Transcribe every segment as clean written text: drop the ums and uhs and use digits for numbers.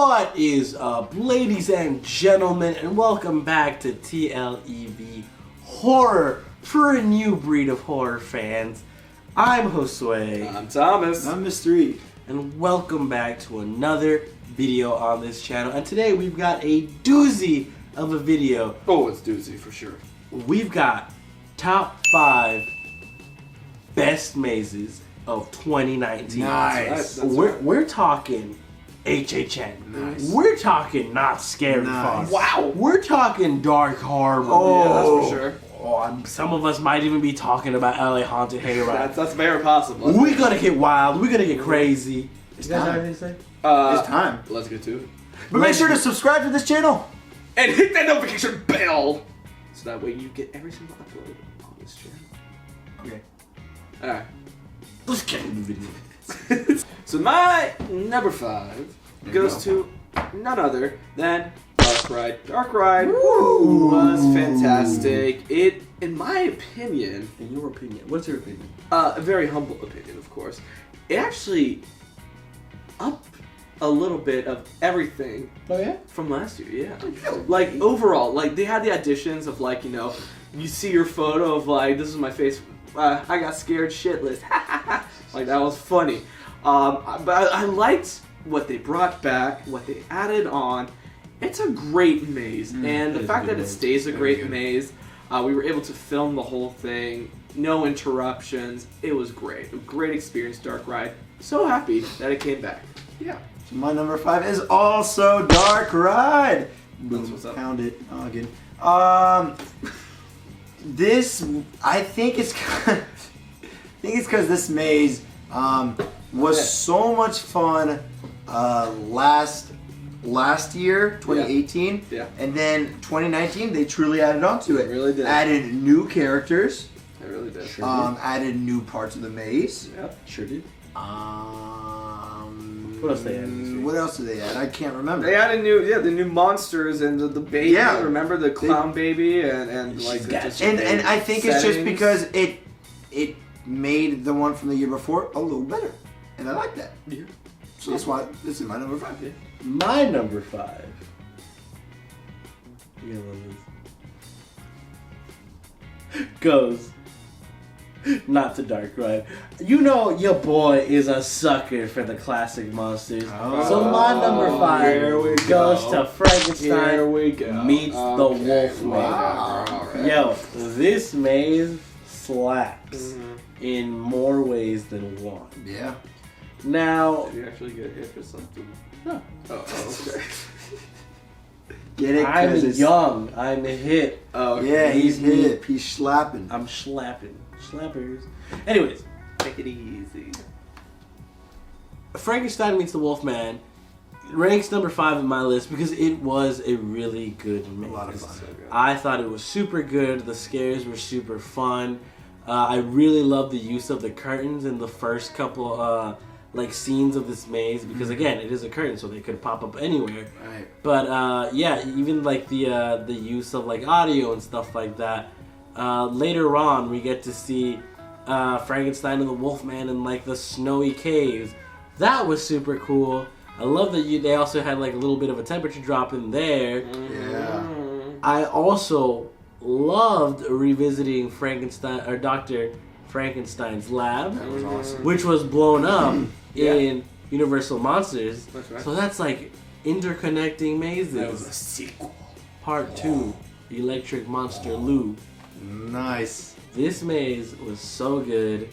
What is up, ladies and gentlemen, and welcome back to TLEV Horror for a new breed of horror fans. I'm Josue. I'm Thomas. I'm Mr. E. And welcome back to another video on this channel. And today we've got a doozy of a video. Oh, it's doozy for sure. We've got top 5 best mazes of 2019. Nice. That's We're talking HHN. Nice. We're talking not scary Nice. fun. Wow. We're talking dark horror. Yeah, that's for sure. Some of us might even be talking about LA Haunted Hayride. That's very possible. We're gonna get wild. We're gonna get crazy. It's You guys have time. anything to say? It's time. Let's get to it. But make sure to subscribe to this channel. And hit that notification bell, so that way you get every single upload on this channel. Okay. All right. Let's get into the video. So my number 5 There goes you to none other than Dark Ride. Dark Ride Woo. was fantastic. It, in my opinion, In your opinion, what's your opinion? a very humble opinion, of course, it actually upped a little bit of everything Oh yeah. from last year. Yeah, like overall, like they had the additions of like, you know, you see your photo of like, this is my face. I got scared shitless. Like that was funny. But I liked what they brought back, what they added on. It's a great maze, and the it is fact a good that it maze. stays a Very great good. maze. We were able to film the whole thing, no interruptions. It was great. A great experience, Dark Ride. So happy that it came back. Yeah. So my number 5 is also Dark Ride. That's what's up. Found it. Oh, again. This I think it's because this maze was so much fun last year, 2018. Yeah. And then 2019 they truly added on to it. They really did. Added new characters. I really did. Sure. Added new parts of the maze. Yep. Sure did. What else they added this week? What else did they add? I can't remember. They added the new monsters and the baby. Yeah. Remember the clown baby and like She's got just and I think it's just settings. because it made the one from the year before a little better, and I like that. Yeah. So that's why this is my number 5. Yeah. My number 5. You gonna love this. Goes not to Dark Ride. You know your boy is a sucker for the classic monsters. Oh. So my number 5 Here we goes go. to Frankenstein Here we go. meets the Wolfman. Wow. Alright. Yo, this maze slaps Mhm. in more ways than one. Yeah. Now, Did you actually get hit for something? no, Oh, okay. Get it? I'm 'Cause it's- young. I'm a hit. Oh, okay. Yeah, he's He's me. hip. He's slapping. I'm slapping. Slappers. Anyways, Take it easy. Frankenstein meets the Wolfman ranks number 5 on my list because it was a really good maze. A lot of fun. So good. I thought it was super good. The scares were super fun. I really loved the use of the curtains in the first couple like scenes of this maze because again, it is a curtain, so they could pop up anywhere. Right. But yeah, even like the use of like audio and stuff like that. Later on, we get to see Frankenstein and the Wolfman in like the snowy caves. That was super cool. I love that they also had like a little bit of a temperature drop in there. Yeah. I also loved revisiting Frankenstein or Dr. Frankenstein's lab, That was awesome. which was blown up Yeah. in Universal Monsters. That's right. So that's like interconnecting mazes. That was a sequel. Part 2, Electric Monster Lou. Nice. This maze was so good.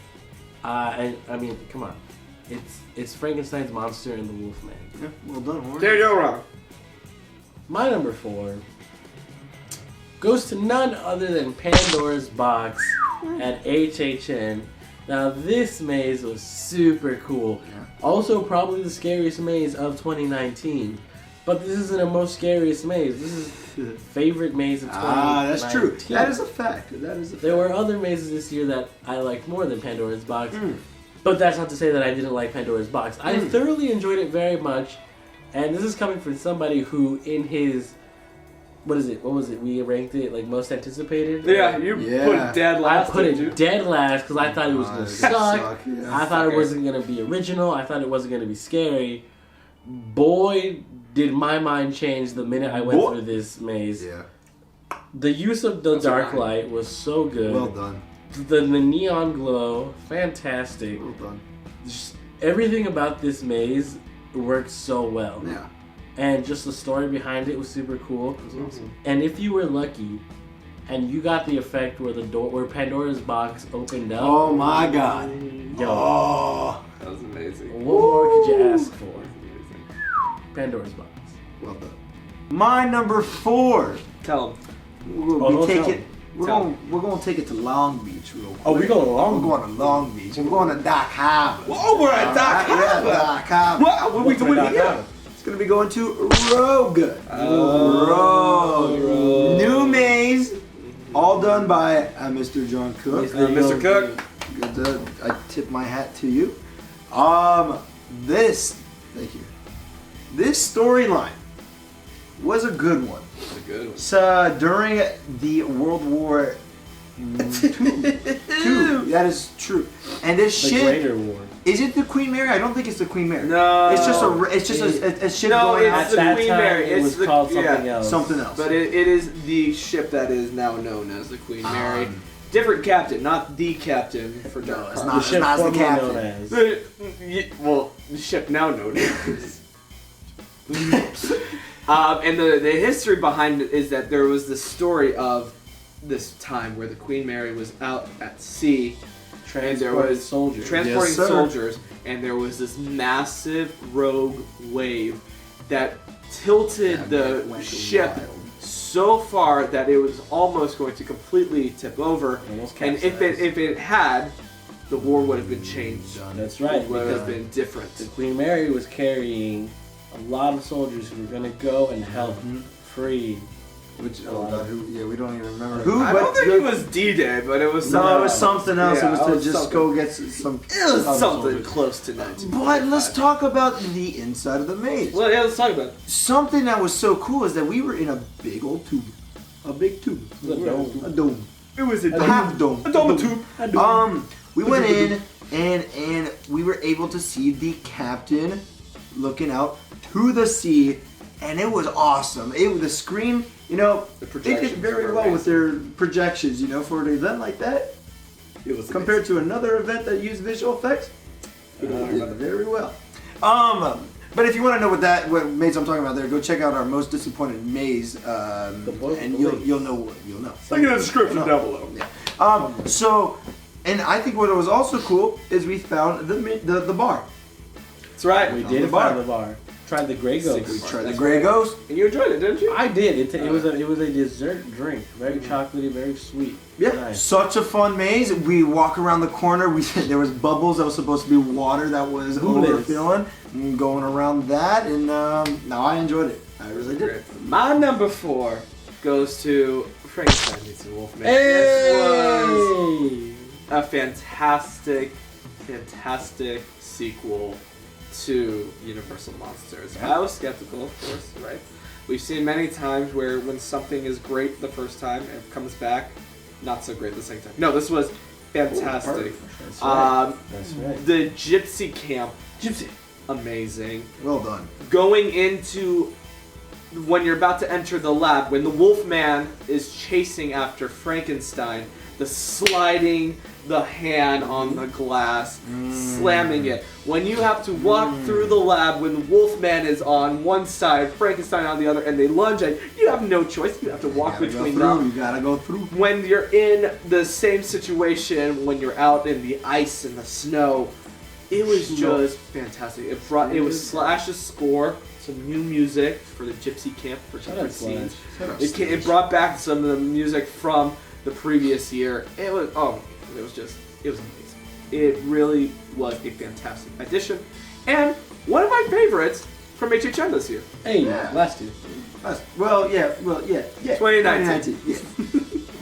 And I mean, come on. It's Frankenstein's monster and the Wolfman. Yeah, well done, Warren. There you go, wrong. My number 4 goes to none other than Pandora's Box at HHN. Now this maze was super cool. Yeah. Also probably the scariest maze of 2019. But this isn't a most scariest maze. This is favorite maze of 2019. That's true. That is a fact. That is a fact. There were other mazes this year that I liked more than Pandora's Box. But that's not to say that I didn't like Pandora's Box. I thoroughly enjoyed it very much. And this is coming from somebody who in his... What is it? What was it? We ranked it like most anticipated? Yeah, you Yeah. put dead last. I put didn't you? it dead last because I thought it was going to suck. Yeah. I thought it Sucker. wasn't going to be original. I thought it wasn't going to be scary. Boy, did my mind change the minute I went through this maze. Yeah. The use of the dark light was so good. Well done. The neon glow, fantastic. Well done. Just everything about this maze worked so well. Yeah. And just the story behind it was super cool. It was awesome. And if you were lucky, and you got the effect where Pandora's box opened up. Oh my God. Yo, Oh. That was amazing. what more could you ask for? Pandora's box. Well done. My number 4. Tell him. We're gonna take it to Long Beach real quick. Oh, we going to Long We're going to Long Beach. We're going to Dock Harbor. Whoa, we're at Dock Yeah, Harbor. Dock Harbor. Wow, what are we doing here? It's gonna be going to Rogue. Rogue. New maze, all done by Mr. John Cook. Mr. Cook. I tip my hat to you. Thank you. This storyline was a good one. That's a good one. So during the World War II, that is true. And this The ship, Greater War. is it the Queen Mary? I don't think it's the Queen Mary. No. It's just a ship going it's out At the that Queen time, Mary. it It's was the- called something yeah. else. something else. But it is the ship that is now known as the Queen Mary. Different captain, not the captain for No, Dark it's Harbor. The not. ship the formerly captain. known as. Well, the ship now known as. And the history behind it is that there was this story of this time where the Queen Mary was out at sea and there was soldiers. transporting Yes, sir. soldiers, and there was this massive rogue wave that tilted That the went ship wild. so far that it was almost going to completely tip over. Almost And if it had, the war would have been changed. That's right, It would have because been different. the Queen Mary was carrying a lot of soldiers who were going to go and help free. Which we don't even remember who. I don't think it was D-Day, but it was No, it was something else. Yeah, it was it to was just something. go get some. It was something soldiers. close to 19. But let's talk about the inside of the maze. Well, yeah, let's talk about it. Something that was so cool is that we were in a big old tube, a big tube, A dome. a dome, It was a half dome, A dome tube. We went in and we were able to see the captain looking out to the sea, and it was awesome. The screen, The they did projections very were well with amazing. their projections. For an event like that, It was compared to another event that used visual effects, it did very well. But if you want to know what maze I'm talking about, there, go check out our most disappointed maze, and you'll know. Link in the description down below. So, and I think what was also cool is we found the bar. That's right. We On did the bar. find the bar. Tried the Grey Ghost. We tried the That's Grey right. Ghost. And you enjoyed it, didn't you? I did. It was a dessert drink, very chocolatey, very sweet. Yeah, Nice. such a fun maze. We walk around the corner. There was bubbles that was supposed to be water that was Bullets. overfilling. And going around that, and no, I enjoyed it. I really did. My number 4 goes to Frankenstein meets the Wolfman. Hey! This was a fantastic sequel to Universal Monsters. I was skeptical, of course, right? We've seen many times where when something is great the first time and it comes back, not so great the second time. No, this was fantastic. That's right. That's right. The Gypsy Camp, amazing. Well done. Going into when you're about to enter the lab, when the Wolfman is chasing after Frankenstein, the sliding the hand on the glass, slamming it. When you have to walk through the lab, when the Wolfman is on one side, Frankenstein on the other, and they lunge at you, have no choice. You have to walk between them. You gotta go through. When you're in the same situation, when you're out in the ice and the snow, it was just fantastic. It was Slash's score, some new music for the Gypsy Camp for different scenes. It brought back some of the music from the previous year. It was amazing. It really was a fantastic addition, and one of my favorites from HHN this year. Hey, Yeah. last year. Well, yeah. 2019. Yeah.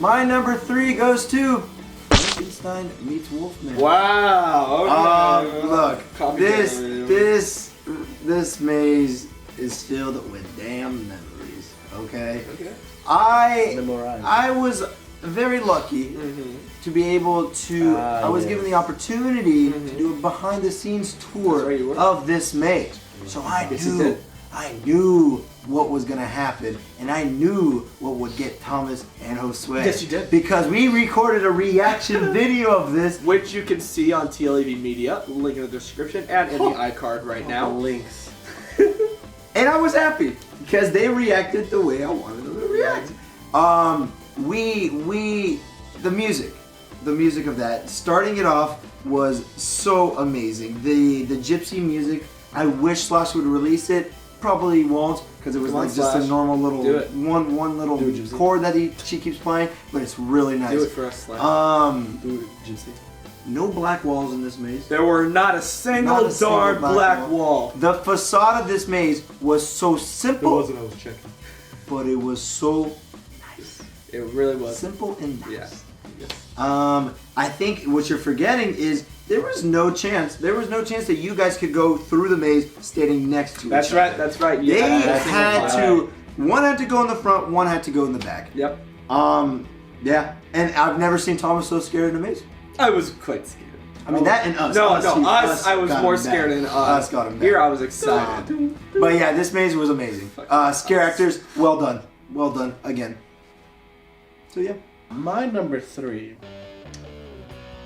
My number 3 goes to Frankenstein meets Wolfman. Wow. Okay. Look, Copy this maze is filled with damn memories. Okay. Okay. Memorize. I was very lucky Mm-hmm. to be able to. I was yes. given the opportunity to do a behind-the-scenes That's tour right, you were. of this maze. So I Yes, you knew. did. I knew what was gonna happen, and I knew what would get Thomas and Josue. Yes, you did. Because we recorded a reaction video of this. Which you can see on TLEV Media, link in the description and in the iCard right now. Links. And I was happy because they reacted the way I wanted them to react. The music of that, starting it off was so amazing. The gypsy music, I wish Slash would release it. Probably won't because it was like just a normal little one little chord that she keeps playing, but it's really nice. Do it for us, Slash. Do it, Gypsy. No black walls in this maze. There were not a single darn black wall. The facade of this maze was so simple. It wasn't, I was checking. But it was so nice. It really was. Simple and nice. Yes. I think what you're forgetting is there was no chance that you guys could go through the maze standing next to each other. That's right. They had to, one had to go in the front, one had to go in the back. Yep. Yeah. And I've never seen Thomas so scared in a maze. I was quite scared. I mean, that and us. Us, I was more scared than us. Got him back. Here I was excited. But yeah, this maze was amazing. Scare actors, well done. Well done again. So yeah. My number 3.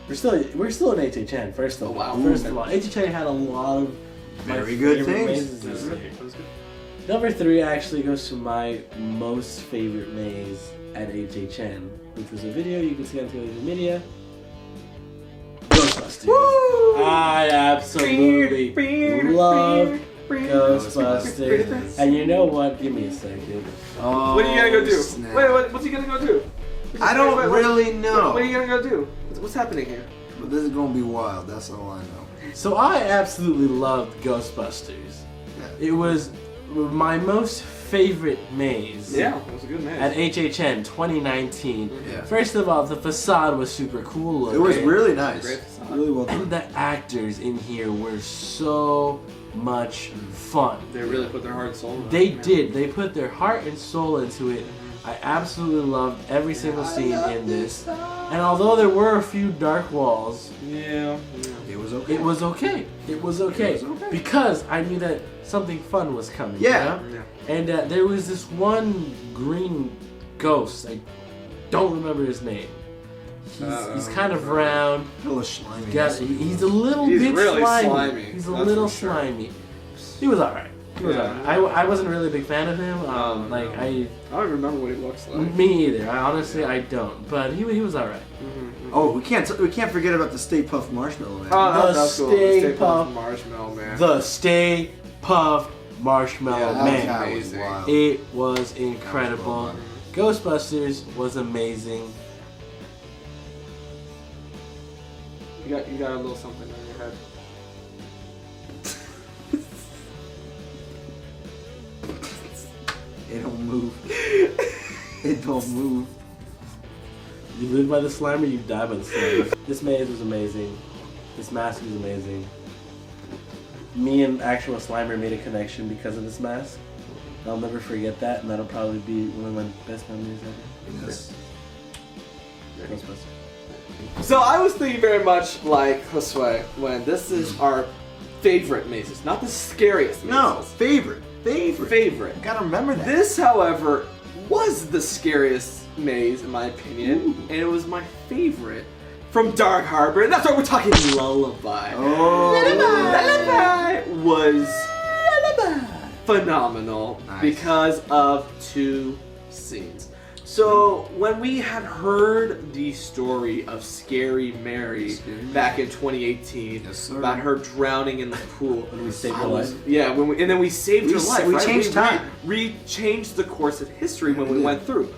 We're still in HHN. First of all, HHN had a lot of very good things. Mazes this year. Number 3 actually goes to my most favorite maze at HHN, which was a video you can see on TLEV Media. Ghostbusters. Woo! I absolutely love Ghostbusters. And you know what? Give me a second. Oh, what are you gonna go do? snap. Wait, what's he gonna go do? I don't really know. What are you gonna go do? What's happening here? But this is gonna be wild. That's all I know. So I absolutely loved Ghostbusters. It was my most favorite maze. Yeah, it was a good maze. At HHN 2019. Yeah. First of all, the facade was super cool looking. It was really nice. Great facade. Really well done. And the actors in here were so much fun. They really put their heart and soul into it. They did. They put their heart and soul into it. I absolutely loved every single scene in this. And although there were a few dark walls, It was okay. it was okay. It was okay. Because I knew that something fun was coming. Yeah. You know? And there was this one green ghost. I don't remember his name. He's kind of round. A little slimy. He's a little He's bit really slimy. slimy. He's a That's little for sure. slimy. He was alright. He was alright. I wasn't really a big fan of him. I don't remember what he looks like. Me either. I don't. But he was alright. Oh, we can't forget about the Stay Puft Marshmallow Man. Oh, The that's cool. Stay Stay Puft Marshmallow Man. The Stay Puft Marshmallow Yeah, Man. that was amazing. wild. It was incredible. Ghostbusters was amazing. You got a little something on your head. It don't move. It don't move. You live by the slime or you die by the slime. This maze was amazing. This mask was amazing. Me and actual Slimer made a connection because of this mask. I'll never forget that, and that'll probably be one of my best memories ever. Yes. Ghostbusters. So I was thinking very much like Josue when this is our favorite mazes, not the scariest mazes. No, favorite. Favorite. Gotta remember that. This, however, was the scariest maze in my opinion, and it was my favorite from Dark Harbor. And that's why we're talking Lullaby. Oh. Lullaby was phenomenal because of 2 scenes. So when we had heard the story of Scary Mary back in 2018 about her drowning in the pool, When we saved her life. yeah, and then we saved her life. We right? changed time. We changed the course of history when we went through.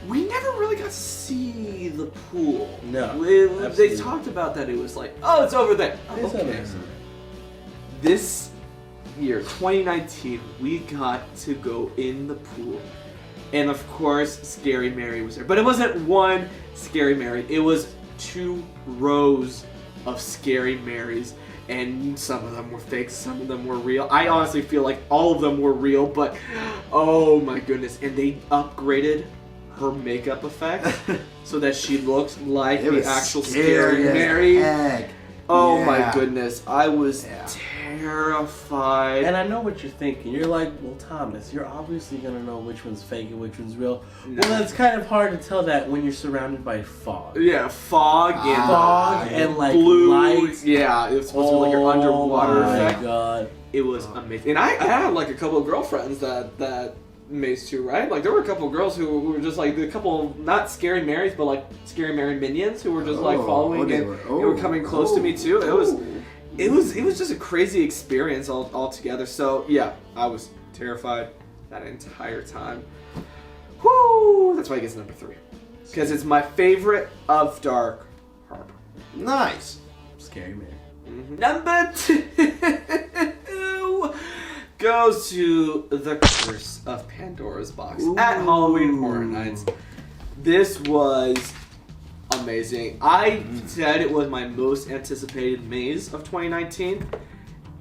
We never really got to see the pool. No, They absolutely. talked about that. It was like, oh, it's over there. Oh, It's okay. amazing. This year, 2019, we got to go in the pool. And of course, Scary Mary was there. But it wasn't one Scary Mary. It was 2 rows of Scary Marys. And some of them were fake, some of them were real. I honestly feel like all of them were real, but oh my goodness. And they upgraded her makeup effect so that she looked like the actual Scary Mary. Heck. Oh Yeah. my goodness. I was terrified. And I know what you're thinking. You're like, well, Thomas, you're obviously gonna know which one's fake and which one's real. No. Well, it's kind of hard to tell that when you're surrounded by fog. Yeah, fog and like blue lights. Yeah, it was supposed to be like your underwater Oh my effect. god. It was amazing. And I had like a couple of girlfriends that Maze 2, right? Like there were a couple of girls who were just like the couple, not scary Marys, but like scary Mary minions who were just like following and they were coming close to me too. It was just a crazy experience altogether. So yeah, I was terrified that entire time. Whoo! That's why it gets number 3. Because it's my favorite of Dark Harbor. Nice. Scary man. Mm-hmm. Number 2 goes to The Curse of Pandora's Box at Halloween Horror Nights. This was amazing. I said it was my most anticipated maze of 2019.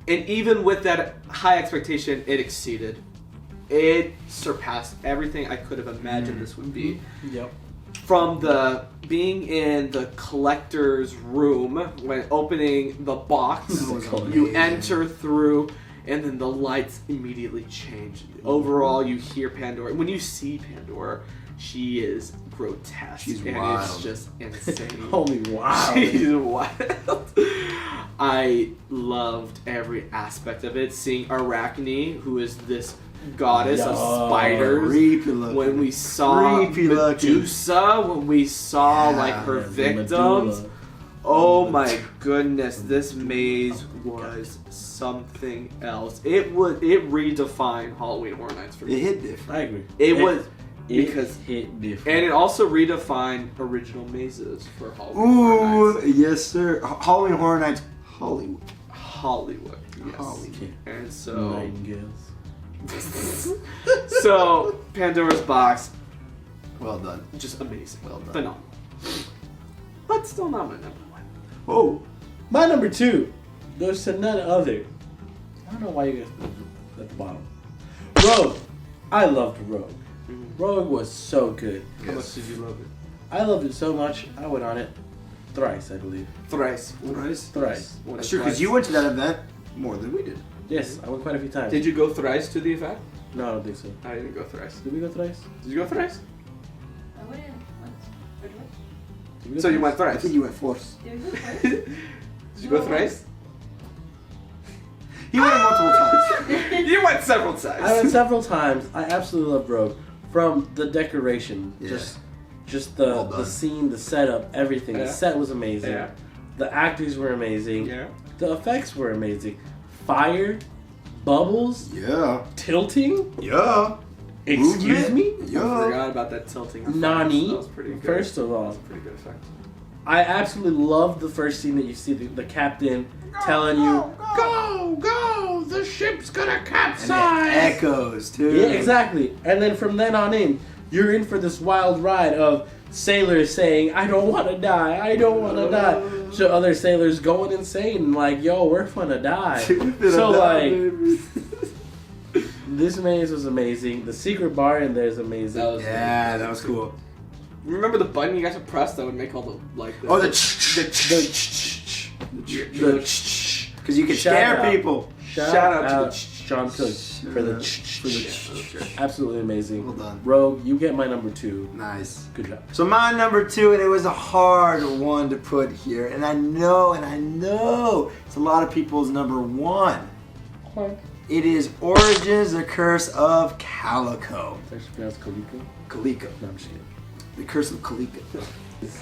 And even with that high expectation, it exceeded. It surpassed everything I could have imagined this would be. Yep. From the being in the collector's room, when opening the box, you enter through, and then the lights immediately change. Overall, you hear Pandora. When you see Pandora, she is grotesque. She's and wild. It's just insane. Holy wow. She's wild. I loved every aspect of it. Seeing Arachne, who is this goddess of spiders. When we saw Medusa, when we saw like her victims. Oh my goodness, this maze was something else. It redefined Halloween Horror Nights for me. It hit different. I agree. It hit different. And it also redefined original mazes for Halloween Horror Nights. Yes sir. Halloween Horror Nights, Hollywood. Yes. Hollywood. And so Nightingales. So Pandora's Box, Well done. just amazing. Well done. Phenomenal. But still not my number 1. Oh. My number 2 goes to none other. I don't know why you guys put it at the bottom. Rogue. I loved Rogue. Rogue was so good. How much did you love it? I loved it so much, I went on it thrice, I believe. Thrice. Thrice. That's true, because you went to that event more than we did. Yes, I went quite a few times. Did you go thrice to the event? No, I don't think so. I didn't go thrice. Did we go thrice? Did you go thrice? I went in once. Or twice. Did we go So you thrice? went I thrice. think you went fourth. Did we go twice? Did you go thrice? He went multiple times. You went several I times. went several times. I absolutely love Rogue. From the decoration, Yeah. just the Well done. scene, the setup, everything. Yeah. The set was amazing. Yeah. The actors were amazing. Yeah. The effects were amazing. Fire, bubbles, Yeah. tilting. Yeah. Excuse Movement. me? I Yeah. forgot about that tilting effect. Nani. That was pretty good. First of That all, was a pretty good effect. I absolutely love the first scene that you see the captain telling you, go, the ship's gonna And capsize. it echoes too. Yeah, exactly. And then from then on in, you're in for this wild ride of sailors saying, I don't want to die, I don't want to die. So other sailors going insane, like, yo, we're finna die. So, like, this maze was amazing. The secret bar in there is amazing. That was Yeah, that was cool. Remember the button you got to press that would make all the like. Oh, because you can Shout scare out. people. Shout out to out the John Cook for the absolutely amazing. Well done. Rogue, you get my number 2. Nice. Good job. So my number 2, and it was a hard one to put here, and I know it's a lot of people's number 1. It is Origins: The Curse of Calico. It's actually pronounced Calico. Calico. No, I'm just kidding. The Curse of Calico.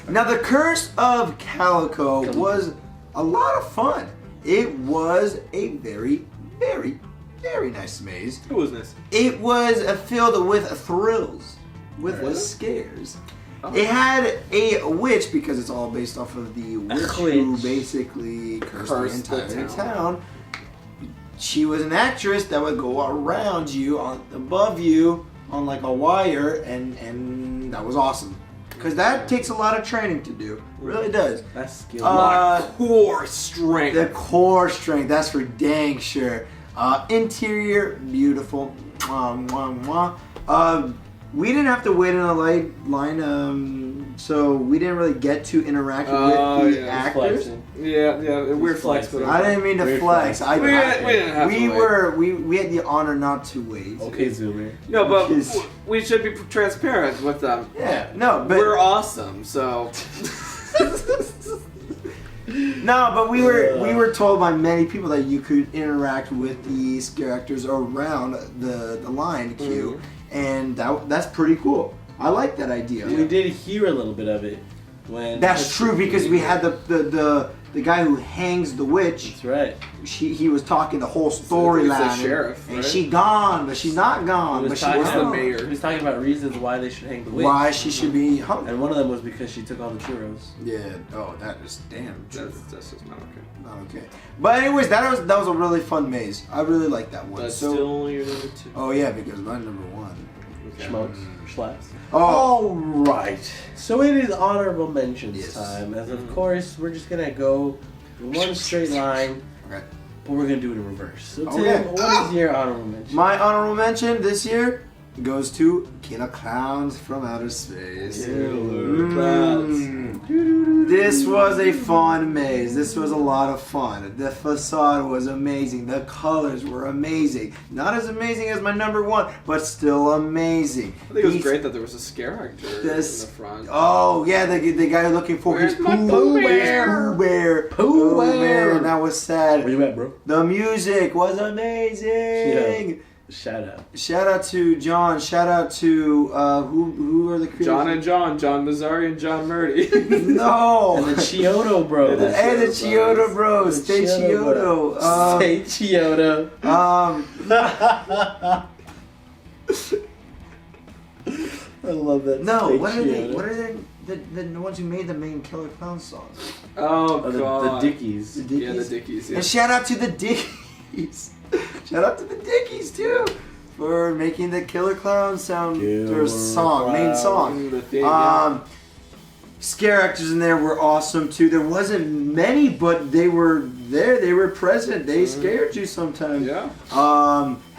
Now, The Curse of Calico was a lot of fun. It was a very, very, very nice maze. Who was this? It was filled with thrills, with scares. Oh. It had a witch, because it's all based off of the witch who witch. basically cursed the Cursed the entire town. town. She was an actress that would go around you, above you, on like a wire, and that was awesome. Because that takes a lot of training to do. It really does. That's skill. Core strength. The core strength, that's for dang sure. Interior, beautiful. Mwah, mwah, mwah. We didn't have to wait in a line so we didn't really get to interact with the actors. Yeah, weird flex. But I didn't mean to flex. We didn't have to wait. We had the honor not to wait. Okay, Zoomer. No, but we should be transparent with them. Yeah, no, but we're awesome. So. No, but we were told by many people that you could interact with these characters around the line queue, and that's pretty cool. I like that idea. We did hear a little bit of it when. That's true because we had the guy who hangs the witch. That's right. He was talking the whole storyline. The sheriff, and she gone, but she's not gone. But talking she's the mayor. He was talking about reasons why they should hang the witch. Why she should be hung. And one of them was because she took all the churros. Yeah. Oh, that is damn true. That's just not okay. Not okay. But anyways, that was a really fun maze. I really like that one. That's still your number 2. Oh yeah, because my number 1. Okay. Schmokes. Schlaps. Oh. All right. So it is honorable mentions time. As of course, we're just gonna go in one straight line. Okay. But we're gonna do it in reverse. So Tim, Okay. what is your honorable mention? My honorable mention this year goes to Killer Clowns from Outer Space. Killer Clowns. This was a fun maze. This was a lot of fun. The facade was amazing. The colors were amazing. Not as amazing as my number 1, but still amazing. I think it was great that there was a scare actor in the front. Oh yeah, the guy looking for his Pooh Bear. Pooh Bear. And that was sad. Where you at, bro? The music was amazing. Yeah. Shout out to John. Shout out to who are the creators? John Mazzari and John Murdy. No. And the Chiodo Bros. And the Chiodo Bros. Stay Chiodo. Stay Chiodo. I love that. No, Stay what Chiodo. are they? The ones who made the main Killer Clown song. Oh god. The Dickies. Yeah, the Dickies. Yeah. And shout out to the Dickies. Shout out to the Dickies too for making the Killer Clown sound their song, main song. The thing, yeah. Scare actors in there were awesome too. There wasn't many, but they were there. They were present. They scared you sometimes. Yeah.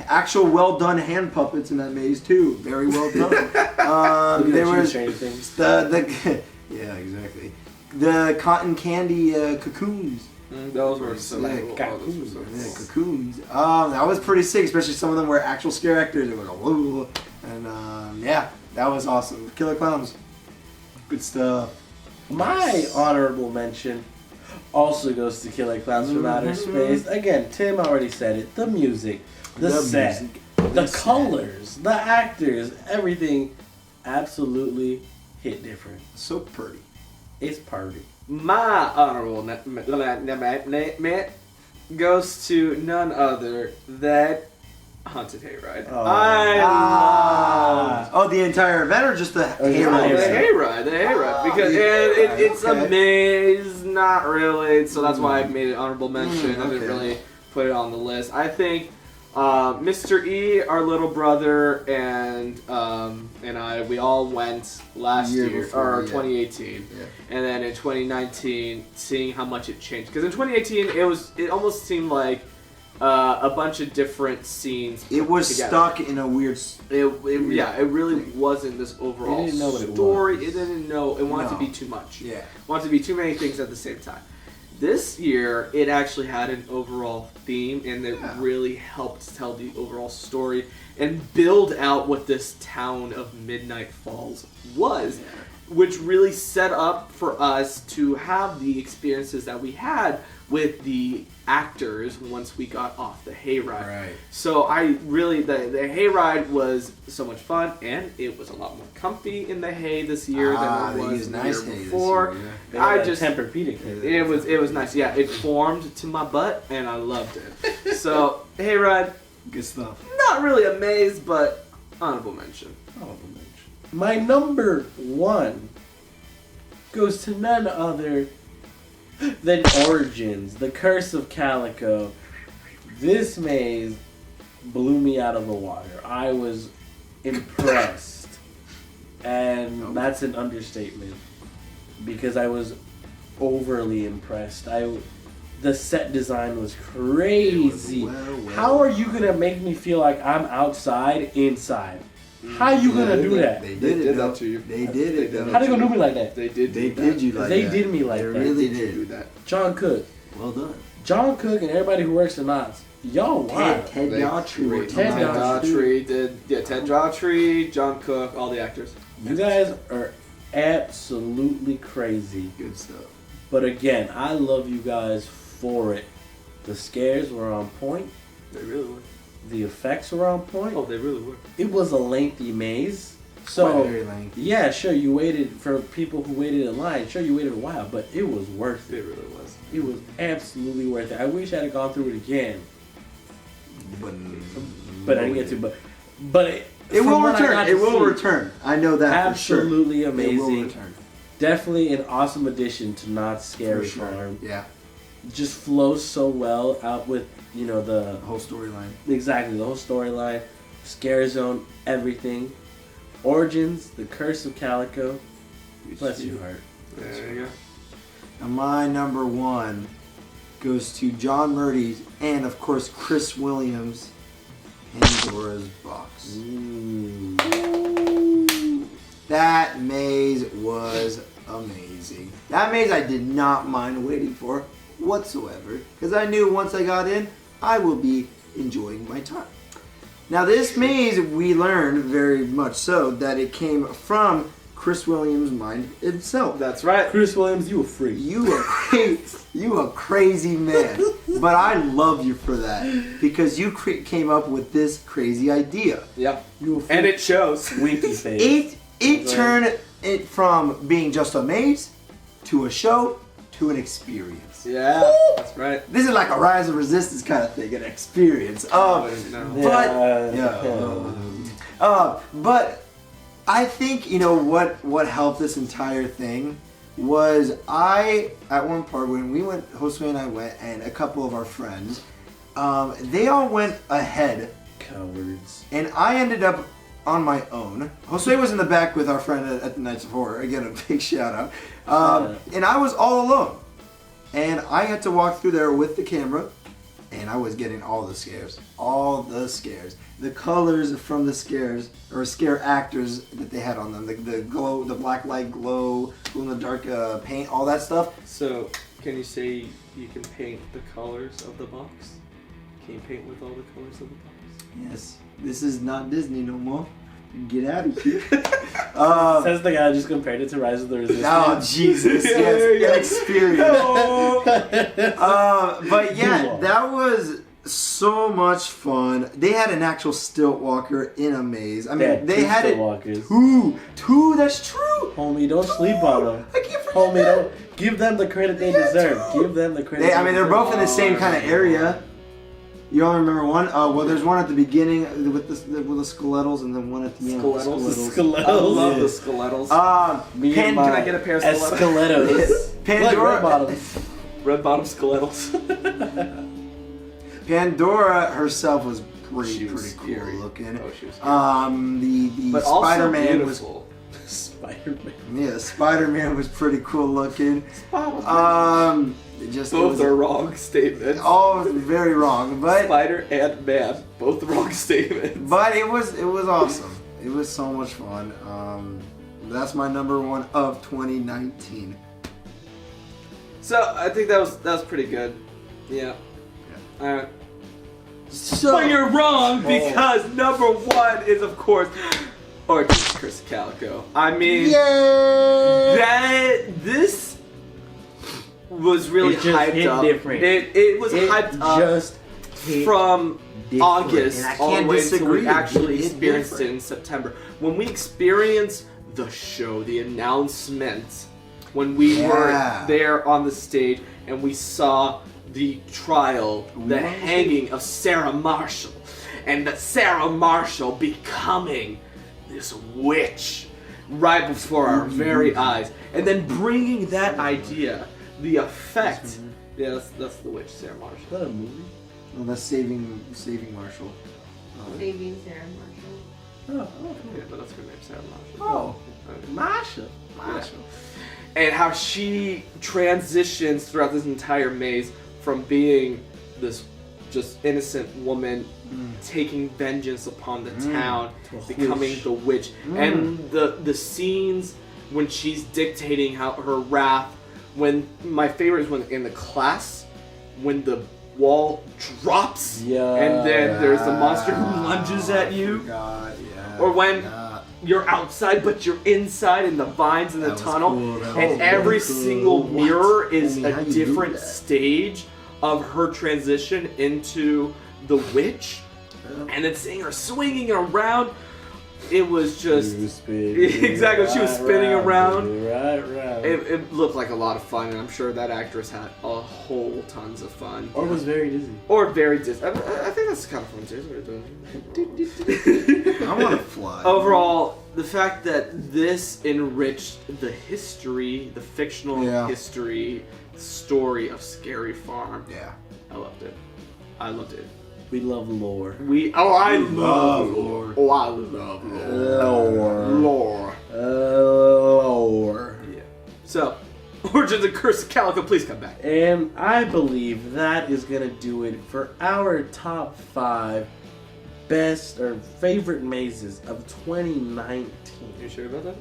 Actual well done hand puppets in that maze too. Very well done. There was the yeah, exactly. The cotton candy cocoons. Those were so cool. Cocoons. Yeah, cocoons. That was pretty sick, especially some of them were actual scare actors. They were like, whoa. And yeah, that was awesome. Killer Clowns. Good stuff. My honorable mention also goes to Killer Clowns from Outer Space. Again, Tim already said it. The music, the set, the colors, the actors, everything absolutely hit different. So pretty. It's party. My honorable goes to none other than Haunted Hayride. Oh, the entire event or just the hayride? The hayride. Because it's a maze, not really. So that's why I made it honorable mention. I didn't really put it on the list. I think Mr. E, our little brother, and I, we all went last year, or 2018, and then in 2019, seeing how much it changed. Because in 2018, it almost seemed like a bunch of different scenes. It was together. Stuck in a weird. It really wasn't this overall story. It didn't know. It wanted to be too much. Yeah, it wanted to be too many things at the same time. This year, it actually had an overall theme, and it really helped tell the overall story and build out what this town of Midnight Falls was, which really set up for us to have the experiences that we had with the actors once we got off the hayride. Right. So I really, the hayride was so much fun, and it was a lot more comfy in the hay this year than it was the year before. I just Tempur-Pedic. It was nice. Yeah, it formed to my butt, and I loved it. So hayride, good stuff. Not really amazed, but honorable mention. My number 1 goes to none other than Origins, The Curse of Calico. This maze blew me out of the water. I was impressed. And that's an understatement. Because I was overly impressed. The set design was crazy. How are you going to make me feel like I'm outside, inside? How you gonna do that? They They did did it. that to you. They did it. They did How they gonna do me like that? They did. They do did that. you like They that. did me like They that. really They did. do that. John Cook. Well done. John Cook and everybody who works in Knots. Y'all wild. Ted They Daughtry. great. Ted Ted Daughtry. Daughtry did. Yeah, Ted Daughtry, John Cook, all the actors. You guys are absolutely crazy. Good stuff. But again, I love you guys for it. The scares were on point. They really were. The effects were on point. Oh, they really were. It was a lengthy maze. So, Very lengthy. yeah, sure, you waited for people who waited in line. Sure, you waited a while, but it was worth It it. really was. It was absolutely worth it. I wish I had gone through it again, but I didn't get to. But It from will what I return. got It to will see, return. I know that Absolutely for sure. It will amazing. return. Definitely an awesome addition to Knott's Scary For sure. Farm. Yeah. Just flows so well out with the The whole storyline. exactly the whole storyline, Scare Zone, everything, Origins, The Curse of Calico. Bless your heart. There you go. Now my number one goes to John Murdy and of course Chris Williams, Pandora's Box. That maze was amazing. That maze I did not mind waiting for whatsoever because I knew once I got in, I will be enjoying my time. Now this maze, we learned very much so that it came from Chris Williams' mind himself. That's right. Chris Williams, you a freak. You a crazy man, but I love you for that because you came up with this crazy idea. Yeah. You a freak. And it shows. Winky face. It turned it from being just a maze to a show to an experience. Yeah. That's right. This is like a Rise of Resistance kind of thing, an experience. No. But I think what helped this entire thing was at one part when we went, Josue and I went, and a couple of our friends, they all went ahead, Cowards. and I ended up on my own. Josue was in the back with our friend at the Nights of Horror. Again, a big shout out. And I was all alone, and I had to walk through there with the camera. And I was getting all the scares. The colors from the scares, or scare actors that they had on them. The glow, the black light glow in the dark paint, all that stuff. So, can you say you can paint the colors of the box? Can you paint with all the colors of the box? Yes, this is not Disney no more. Get out of here. Says the guy who just compared it to Rise of the Resistance. Oh, Jesus. Yes, an experience. But yeah, that was so much fun. They had an actual stilt walker in a maze. I mean, they had it. Walkers. Two, that's true. Homie, don't sleep on them. I can't forget Homie, that. don't give them the credit they deserve. Give them the credit. They're both in the same kind of area. You only remember one? Well, there's one at the beginning with the skeletals, and then one at the end. Skeletals. I love the skeletals. Can I get a pair of stilettos? Pandora. Red bottoms. Red bottom skeletals. Pandora herself was pretty cool scary. looking. Oh, she was scary. The But also Spider-Man was beautiful. Spider-Man. Spider-Man was pretty cool looking. Both are wrong statements. All very wrong, but Spider and man, both wrong statements. but it was awesome. It was so much fun. That's my number one of 2019. So I think that was pretty good. Yeah. Alright. So But you're wrong because number one is of course Origins Curse of Calico. I mean this was really It just hyped hit up. different. It was hyped up Just hit from different. August And I all the can't way until disagree. we actually It hit experienced different. it in September. When we experienced the show, the announcement, when we were there on the stage and we saw the trial, the hanging of Sarah Marshall, and that Sarah Marshall becoming this witch right before our very eyes, and then bringing that idea, the effect. Yeah, that's the witch, Sarah Marshall. Is that a movie? No, that's saving Marshall. Saving Sarah Marshall. Yeah, but that's her name, Sarah Marshall. Oh, Okay. Marshall. And how she transitions throughout this entire maze from being this just innocent woman taking vengeance upon the town, becoming the witch. And the scenes when she's dictating how her wrath, when my favorite is when in the class, when the wall drops and then there's the monster who lunges at you. Or when you're outside but you're inside in the vines in the tunnel, and every single mirror is a different stage of her transition into the witch, and then seeing her swinging around. It was just exactly she was spinning around. It looked like a lot of fun, and I'm sure that actress had a whole tons of fun. Or was very dizzy. Or very dizzy. I think that's kind of fun too. I want to fly. Overall, the fact that this enriched the history, the fictional history, story of Scary Farm. Yeah, I loved it. I loved it. We love lore. I love lore. Oh, I love lore. Lore. Yeah. So, Origins of Curse of Calico, please come back. And I believe that is gonna do it for our top 5 best or favorite mazes of 2019. You sure about that?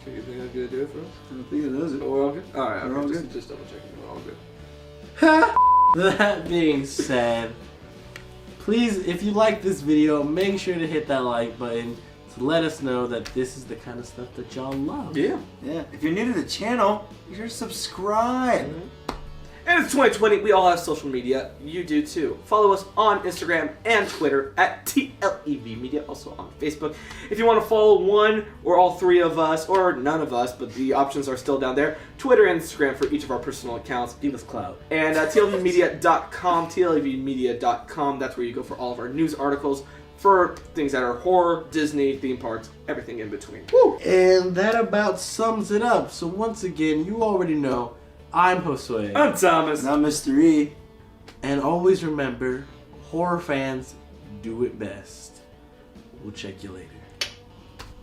So you think that's gonna do it for us? I think it does it. Oh, we're all good? Alright, We're all good. Just double checking. We're all good. That being said, please, if you like this video, make sure to hit that like button to let us know that this is the kind of stuff that y'all love. Yeah. If you're new to the channel, be sure to subscribe. And it's 2020. We all have social media. You do too. Follow us on Instagram and Twitter at TLEV Media. Also on Facebook. If you want to follow one or all 3 of us, or none of us, but the options are still down there. Twitter and Instagram for each of our personal accounts. Give us clout. And TLEVmedia.com. TLEVmedia.com. That's where you go for all of our news articles for things that are horror, Disney, theme parks, everything in between. Woo! And that about sums it up. So once again, you already know, I'm Josue. I'm Thomas. And I'm Mr. E. And always remember, horror fans do it best. We'll check you later.